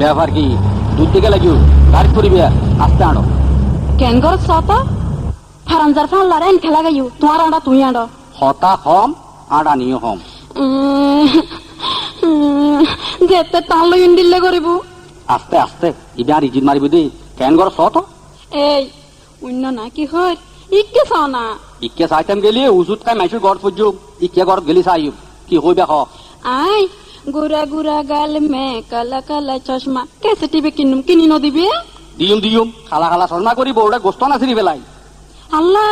ব্যাপার কি দূর দিকে লাগিও গাড়ি করিবে আস্তে আনো কেন গর সাতা ফারানজার ফাল্লারে এন খেলা গাইও তোমার আড়া তুই আড়া হতা হম আড়া নিও হম যেতে তাহলে ইন্ডিল্লে করিব আস্তে আস্তে ইবে আর ইজিত মারিব দে কেন গর সত এই অন্য না কি হয় ইকে চাও না ইকে চাইতাম গেলি উজুত কাই মাইসুর ঘর পর্য ইকে ঘর গেলি চাই কি হইবে হ আই গুরা গুরা গাল মে কালা কালা চশমা কেসে টিভি কিনি নদিবে দিয়ুম খালা খালা সরনা করি বউটা গোস্ত না ছিড়ি বেলাই আল্লাহ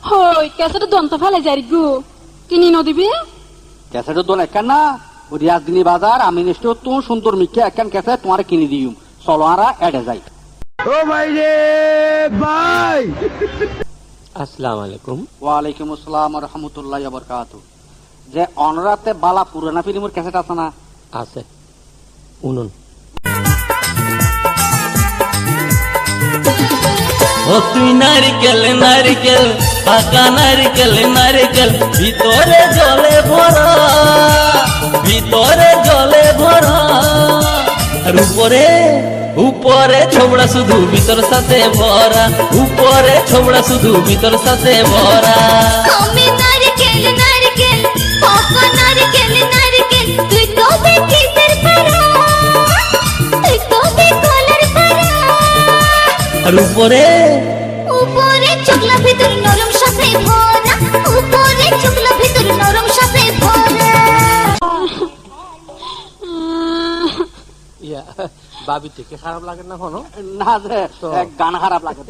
হই কেসে দন্ত ফেলে যাই গো কিনি নদিবে ক্যাসেটের দোন একখান না ওই রিয়াজদিনী বাজার আমি নিশ্চয় তো সুন্দর মিখে একখান ক্যাসেট তোমার কিনে দিম চলো আরা এডে যাই ও ভাই রে ভাই আসসালামু আলাইকুম। ওয়ালাইকুম আসসালাম ওয়া রাহমাতুল্লাহি ওয়া বারাকাতুহু যে অনরাতে বালা পুরানা ফিল্মের ক্যাসেট আছে না আছে উনুন ও তুই নারিকেল নারিকেল পাকা নারিকেল নারিকেল ভিতরে জলে ভরা আর উপরে উপরে ছোবড়া শুধু ভিতর সাথে ভরা উপরে ছোবড়া শুধু ভিতর সাথে ভরা আমি নারকেল নারকেল পাকা নারকেল নারকেল তুই কবে কিসের পারা তুই কবে কলার পারা আর উপরে উপরে চুকলা ভিতর নরম সাথে ভরা উপরে চুকলা ভিতর নরম সাথে ভরা ইয়া বাবি থেকে খারাপ লাগে না কোনো না যে গান খারাপ লাগে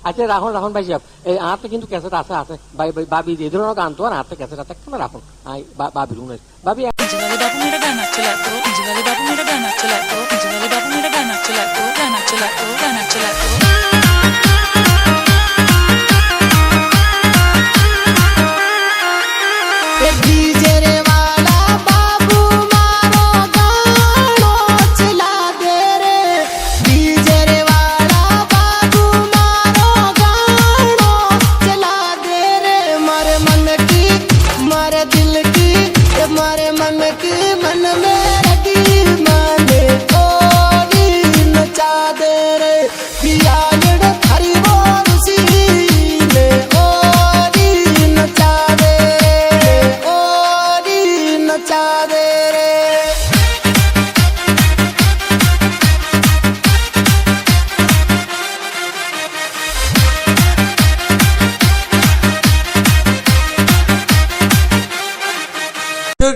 আচ্ছা রাখুন ভাই সাহেব এই আতে কিন্তু ক্যাসেট আছে বাবি এই ধরনের গান তো আর আতে ক্যাসেট আছে কেন রাখুন বাবি শুনে বাবি इंजीनियर बाबू मेरा गाना चला तो इंजीनियर बाबू मेरा गाना चला तो इंजीनियर बाबू मेरा गाना चला तो गाना चला तो गाना चला तो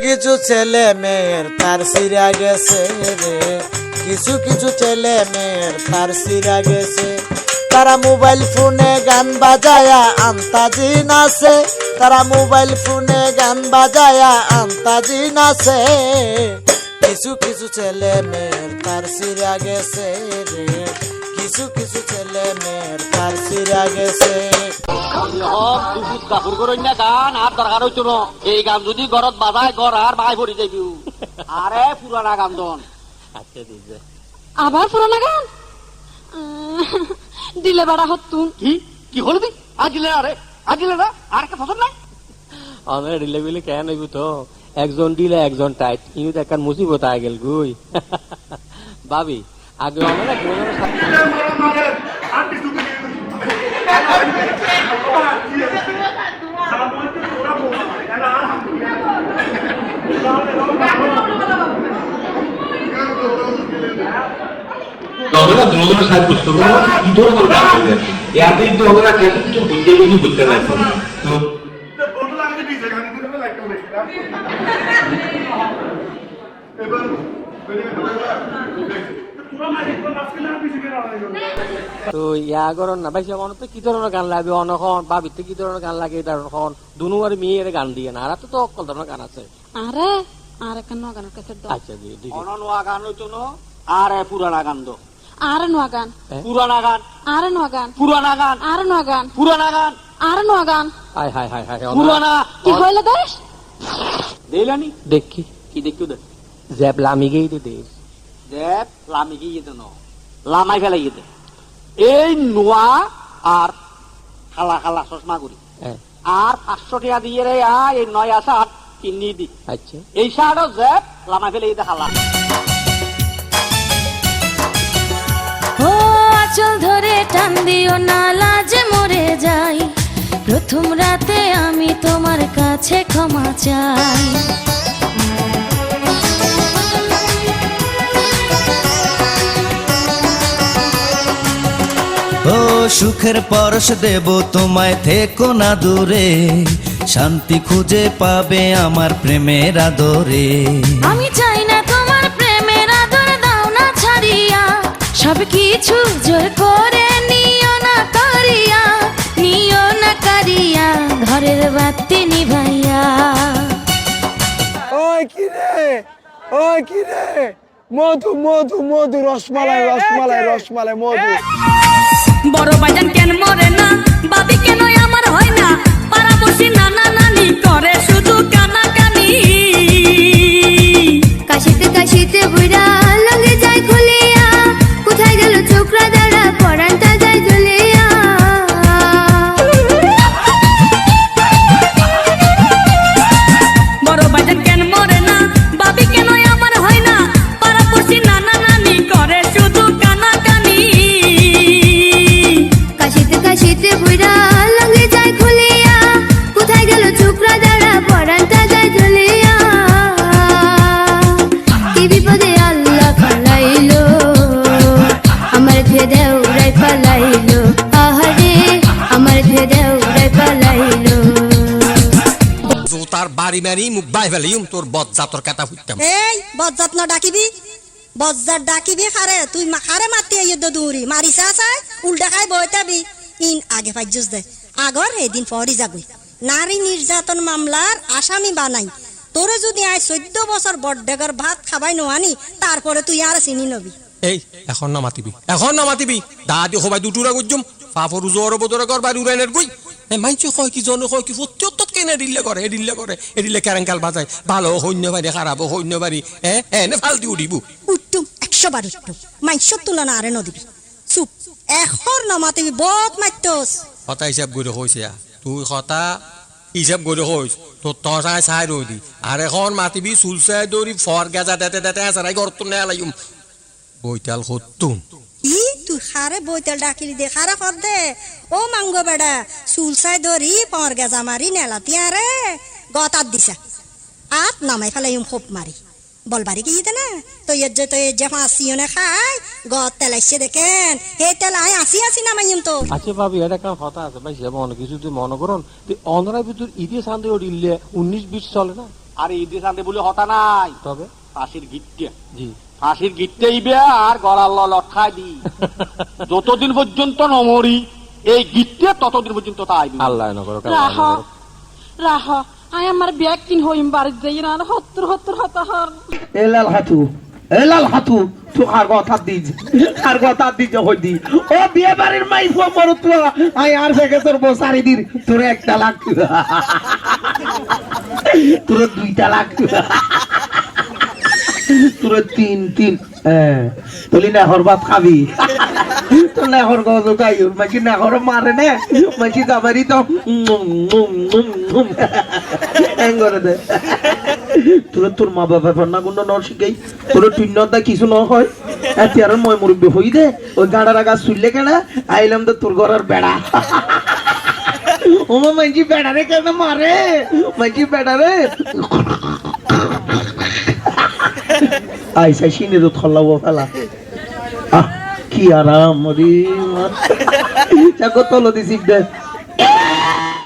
কিছু ছেলে মেয়ের তার সিরা গেছে রে কিছু কিছু ছেলে মেয়ের তার সিরা গেছে তারা মোবাইল ফোনে গান বাজায়া আন্তাজি নাচে তারা মোবাইল ফোনে গান বাজায়া আন্তাজি নাচে কিছু কিছু ছেলে মেয়ের তার সিরা গেছে রে কিছু কিছু ছেলে মেয়ের তার সিরা গেছে কাপড় করই না গান আর দরকার হইতো না এই গান যদি ঘরত বাজায় ঘর আর বাই ভরি যাবি আরে পুরানা গান দন আচ্ছা দিছে আবার পুরানা গান দিলে বাড়া হতুন কি হলো দি আজিলে না আর একটা ফসল নাই আমরা দিলে বিলে কেন হইব তো একজন দিলে একজন টাইট ইউ দেখার মুসিবত আই গেল গুই বাবি আগে আমরা জনগণের সাহায্য করতে হবে কি ধরনের গান হয়ে যাচ্ছে এতে কিন্তু ওরা কিছু কিছু বুঝতে পারছে তো তো ইয়া করন না ভাই সাহেব তো কি ধরনের গান লাগবে অনখন বাবিতে কি ধরনের গান লাগে তখন দুনু আর মেয়ের গান দিয়ে না আর তো অকল ধরনের গান আছে আরে আর কেন গানের কাছে আচ্ছা দি অননোয়া গান হইতো না আর পুরানা গান দো আর নোয়া গান পুরানা গান আর নোয়া গান পুরানা গান আর নোয়া গান পুরানা গান আর নোয়া গান হাই পুরানা কি হইলো দেশ দেইলানি দেখি কি দেখিও দে জ্যাব লামি গেই দে দেশ দেব লামি গিয়ে দে ন লামাই ফেলাই দে এই নোয়া আর খালা খালা চশমা করি আর 500 টাকা দিয়ে রে এই নয়া শার্ট কিনি দি আচ্ছা এই শার্টও যে লামাই ফেলাই দে খালা আঁচল ধরে টান দিও না, লাজে মরে যাই। প্রথম রাতে আমি তোমার কাছে ক্ষমা চাই। ও সুখের পরশ দেব তোমায়, থেকো না দূরে, শান্তি খুঁজে পাবে আমার প্রেমের আদরে। আমি চাই না তোমার প্রেমের আদর, দাও না ছাড়িয়া, সব কিছু জোর করে নিও না কারিয়া, নিও না কারিয়া, ঘরের বাতি নিভাইয়া। ওই কি রে, ওই কি রে, মধু মধু মধু, রসমালাই রসমালাই রসমালাই মধু। বড় বাজান কেন মরে না, বাবি কেন আমার হয় না, পাড়াপড়শি নানা নানি করে শুধু কানাকানি। কাশিতে কাশিতে বুড়া লগে যায় খুলিয়া, কোথায় গেল চোখরা দাঁড়া, পরানটা যায় জ্বলিয়া। বড় বাজান কেন মরে না, বাবি কেন আমার হয় না, পাড়াপড়শি নানা নানি করে শুধু কানাকানি। কাশিতে কাশিতে বুড়া লগে যায় খুলিয়া, কোথায় গেল চোখরা দাঁড়া, পরানটা যায় জ্বলিয়া। কি বিপদে আল্লাহ ফালাইলো, আমার ধুয়ে দেউরাই ফালাইলো, আহারে আমার ধুয়ে দেউরাই ফালাইলো। তার বাড়ি মারি মুখ বাই ফেলিম, তোর বজ্জা তোর কাটা ফুটতাম। এই বজ্জাত ন ডাকিবি, বজ্জাত ডাকিবি খারে, তুই খারে মাতি আইয়ো দৌড়ি মারি চাই উল্টা খাই বইতাবি। ইন আগে ফাইজুস দে, আগর এদিন পরই যাবি। নারী নির্যাতন মামলার আসামি বানাই তোরে যদি আয় 14 বছর বড়ডেগর ভাত খাবাই নোয়ানি, তারপরে তুই আর চিনি নবি। এই এখন না মাতিবি, এখন না মাতিবি, দাদি সবাই দুটুরা গুজুম ফাফর জোর বদরে কর বাড়ি উড়াইনের গই। মাইছে কয় কি জন কয় কি সত্যত কেনে দিলে করে, এডিলে ক্যারেঙ্কাল বাজায়, ভালো হইন্য বাড়ি খারাপ হইন্য বাড়ি, এনে ফালতি উঠিব। উঠতুম 100 বার উঠতুম, মাইসর তুলনা আরে নদিবি। চুপ, এখন না মাতিবি, বহুত মাইতস। কথা হিসাব করে কইছে, তুই কথা হিসাব করে কইস, তোর তসায় চাই রই দি। আর এখন মাতিবি চুলচাই দৌড়ি ফর গেজা দেতে দেতে আসারাই ঘর তো নেয়া লাগিম বইতাল সত্যুম। ই তুই খারে বইতেল ডাকিলি দে, খারে কর দে। ও মাঙ্গ বেড়া চুলসাই ধরি পর গেজা মারি নেলাতি আরে গতাত দিছা, আত নামাই ফেলাইম খোপ মারি বলবারি কি না। তো যে ফাঁসিও খাই গত তেলাইছে দেখেন, হে তেলাই আসি নামাইম তো। আচ্ছা ভাবি, এটা কারণ কথা আছে ভাই, সে মনে কিছু তুই মনে করুন অনরাই ভিতর ঈদে সান্দে উঠিলে 19-20 চলে না। আর ঈদে সান্দে বলে হতা নাই, তবে ফাঁসির গিটটা, জি ফাঁসির গিটতে ইবে আর গলার লটখাই দি। যতদিন পর্যন্ত নমরি এই গিটতে, ততদিন পর্যন্ত তাই আল্লাহ নগর রাহ রাহ, আই আমার ব্যাগ কিন হইম বাড়ি যাই না, হত্তর হত্তর হতাহর। এলাল হাতু, এলাল হাতু, তুই আর কথা দিজ, আর কথা দিজ হই দি। ও বিয়ে বাড়ির মাই ফো মরু তো, আই আর ফেকে তোর বসারি দির, তোর 1 তালাক, তোর 2 তালাক, তোর 3 তুলি না হরবাত খাবি, তো না হর গজ গাইর মাছি না হর মারে না, মাছি যাবারি তো এঙ্গরে দে। তোর মা বাবা না গুণ ন শিখাই, তোর টুইনটা কিছু ন হয়, এতিয়ার মই মুরব্বী হই দে, ওই গাড়ার আগা শুইলে কেনা আইলাম তো তোর ঘরের বেড়া। ওমা মাঝি বেড়া রে কেন মারে, মাঝি বেড়া রে আইসা সিনের থল্লাব ফেলা। কি আরাম রে, চাকো তলো দিছি দে।